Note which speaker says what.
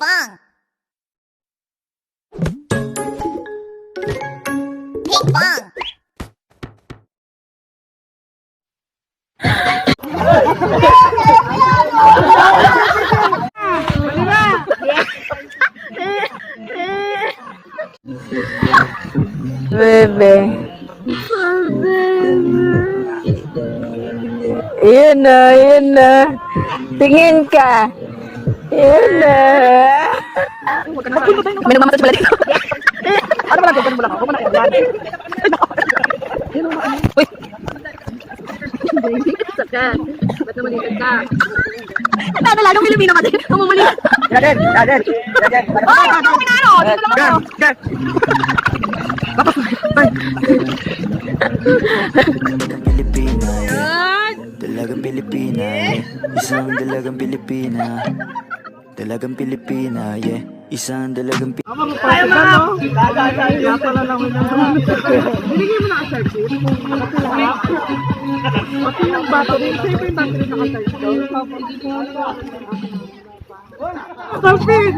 Speaker 1: pong. Ping pong.
Speaker 2: Bebe. Yun na, yun na. Tingin ka. Yun na. May nagmamasas pala dito. Ano ba lang? Ano ba lang? Ano ba lang? Uy. Saka. Ba't naman dito ka? Talagang Pilipino ka din. Umumuli. Daden. Ay, ano mo pinaro? Dito lang ako.
Speaker 3: Dalagang Pilipina, isang dalagang Pilipina. Dalagang Pilipina, yeah. Isang dalagang Pilipina.
Speaker 2: Ayaw mo na. Kaya pala lang. Binigay mo na ka service. Pati yung battery. Siyempre yung battery naka-charge. Stop it!